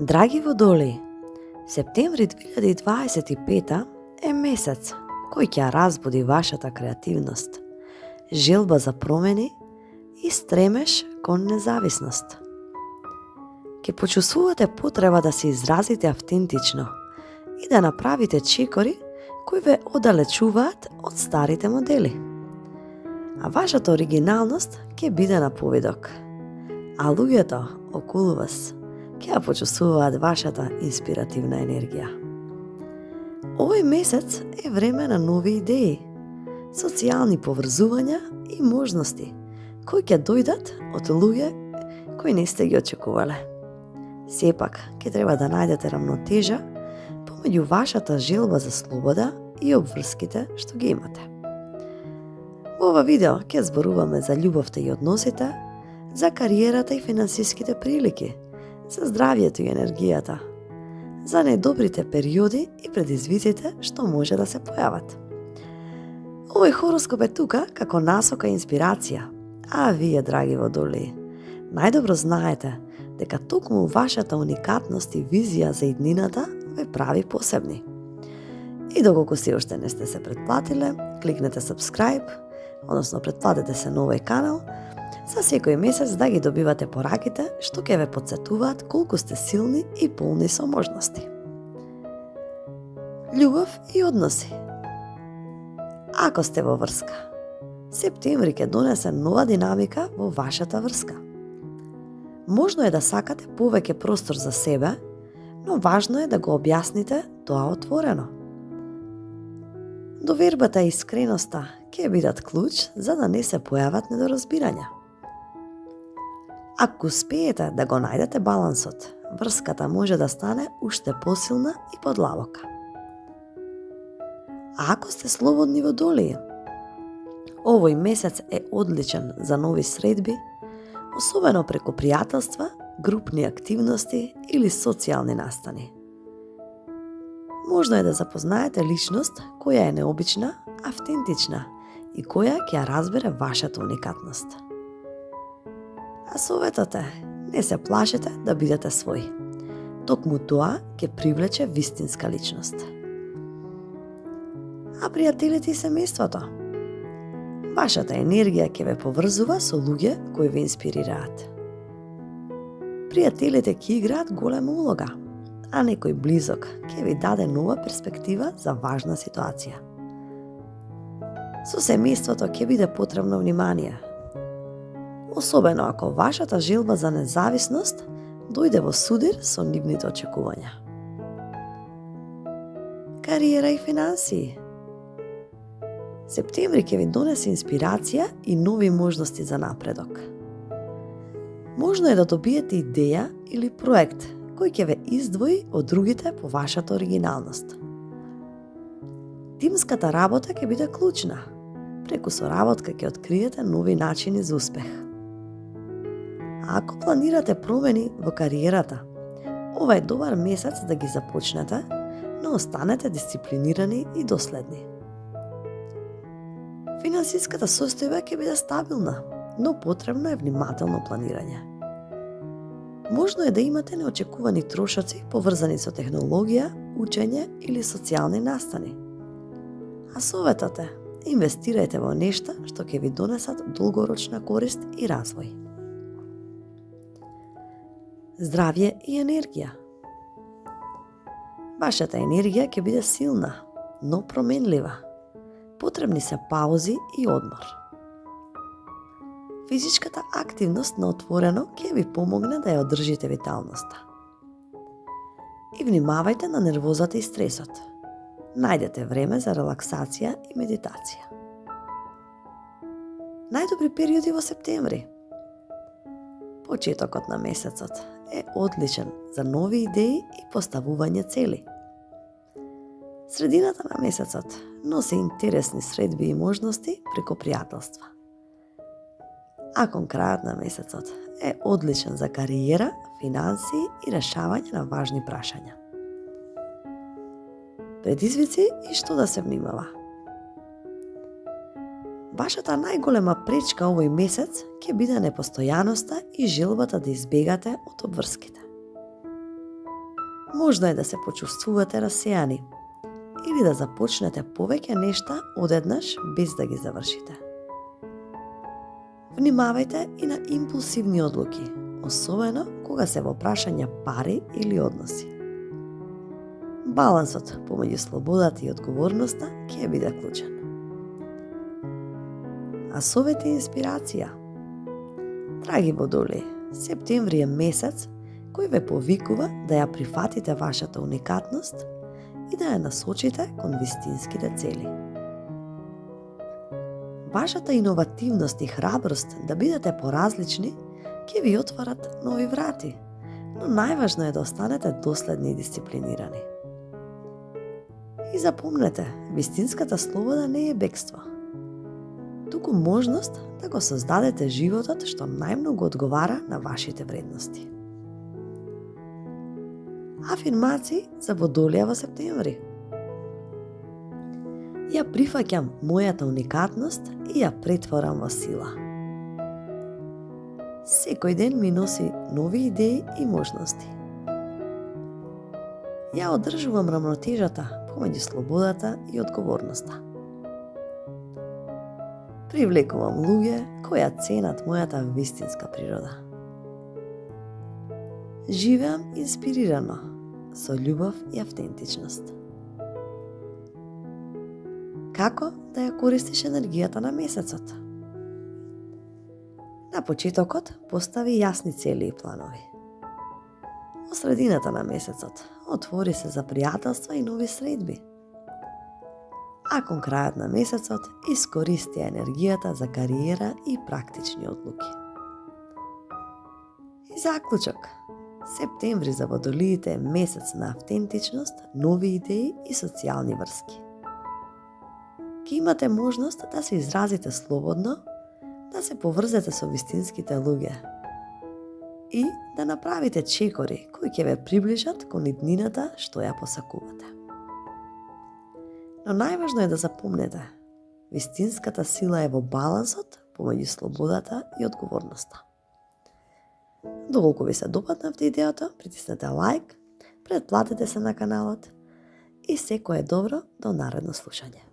Драги водолеи, септември 2025 е месец кој ќе ја разбуди вашата креативност, желба за промени и стремеш кон независност. Ќе почувствувате потреба да се изразите автентично и да направите чекори кои ве оддалечуваат од старите модели. А вашата оригиналност ќе биде на повидок, а луѓето околу вас ќе ја почувствуваат вашата инспиративна енергија. Овој месец е време на нови идеи, социјални поврзувања и можности, кои ќе дојдат од луѓе кои не сте ги очекувале. Сепак, ќе треба да најдете рамнотежа помеѓу вашата желба за слобода и обврските што ги имате. Во ова видео ќе зборуваме за љубовта и односите, за кариерата и финансиските прилики, за здравието и енергијата, за најдобрите периоди и предизвиците што може да се појават. Овој хороскоп е тука како насока и инспирација, а вие, драги водолеи, најдобро знаете дека токму вашата уникатност и визија за иднината ве прави посебни. И доколку се уште не сте се претплатиле, кликнете subscribe, односно претплатете се на овој канал, за секој месец да ги добивате пораките што ќе ве потсетуваат колку сте силни и полни со можности. Љубов и односи. Ако сте во врска, септември ќе донесе нова динамика во вашата врска. Можно е да сакате повеќе простор за себе, но важно е да го објасните тоа отворено. Довербата и искреноста ќе бидат клуч за да не се појават недоразбирања. Ако успеете да го најдете балансот, врската може да стане уште посилна и подлабока. А ако сте слободни водолеи, овој месец е одличен за нови средби, особено преку пријателства, групни активности или социјални настани. Можно е да запознаете личност која е необична, автентична и која ќе ја разбере вашата уникатност. А советот е, не се плашете да бидете свој. Токму тоа ќе привлече вистинска личност. А пријателите и семејството? Вашата енергија ќе ве поврзува со луѓе кои ве инспирираат. Пријателите ќе играат голема улога, а некој близок ќе ви даде нова перспектива за важна ситуација. Со семејството ќе биде потребно внимание, особено ако вашата желба за независност дојде во судир со нивните очекувања. Кариера и финансии. Септември ќе ви донесе инспирација и нови можности за напредок. Можно е да добиете идеја или проект кој ќе ве издвои од другите по вашата оригиналност. Тимската работа ќе биде клучна. Преку соработка ќе откриете нови начини за успех. А ако планирате промени во кариерата, ова е добар месец да ги започнете, но останете дисциплинирани и доследни. Финансиската состојба ќе биде стабилна, но потребно е внимателно планирање. Можно е да имате неочекувани трошоци поврзани со технологија, учење или социјални настани. А советот е, инвестирајте во нешта што ќе ви донесат долгорочна корист и развој. Здравје и енергија. Вашата енергија ќе биде силна, но променлива. Потребни се паузи и одмор. Физичката активност на отворено ќе ви помогне да ја одржите виталноста. И внимавајте на нервозата и стресот. Најдете време за релаксација и медитација. Најдобри периоди во септември. Почетокот на месецот е одличен за нови идеи и поставување цели. Средината на месецот носи интересни средби и можности преку пријателства. А кон крајот на месецот е одличен за кариера, финансии и решавање на важни прашања. Предизвици и што да се внимава. Вашата најголема пречка овој месец ќе биде непостојаноста и желбата да избегате од обврските. Можно е да се почувствувате расејани или да започнете повеќе нешта одеднаш без да ги завршите. Внимавајте и на импулсивни одлуки, особено кога се во прашања пари или односи. Балансот помеѓу слободата и одговорноста ќе биде клучен. А совет и инспирација. Драги водолеи, септември е месец кој ве повикува да ја прифатите вашата уникатност и да ја насочите кон вистинските цели. Вашата иновативност и храброст да бидете поразлични ќе ви отварат нови врати, но најважно е да останете доследни и дисциплинирани. И запомнете, вистинската слобода не е бегство, туку можност да го создадете животот што најмногу одговара на вашите вредности. Афирмации за водолија во септември. Ја прифаќам мојата уникатност и ја претворам во сила. Секој ден ми носи нови идеи и можности. Ја одржувам рамнотежата помеѓу слободата и одговорноста. Привлекувам луѓе кои ја ценат мојата вистинска природа. Живеам инспирирано, со љубов и автентичност. Како да ја користиш енергијата на месецот? На почетокот постави јасни цели и планови. Во средината на месецот отвори се за пријателства и нови средби. А кон крајот на месецот искористи енергијата за кариера и практични одлуки. И заклучок. Септември за водолиите е месец на автентичност, нови идеи и социјални врски. Ке имате можност да се изразите слободно, да се поврзете со вистинските луѓе и да направите чекори кои ќе ве приближат кон иднината што ја посакувате. Но најважно е да запомнете, вистинската сила е во балансот помеѓу слободата и одговорноста. Доколку ви се допадна видеото, притиснете лайк, претплатете се на каналот и секое добро до наредно слушање.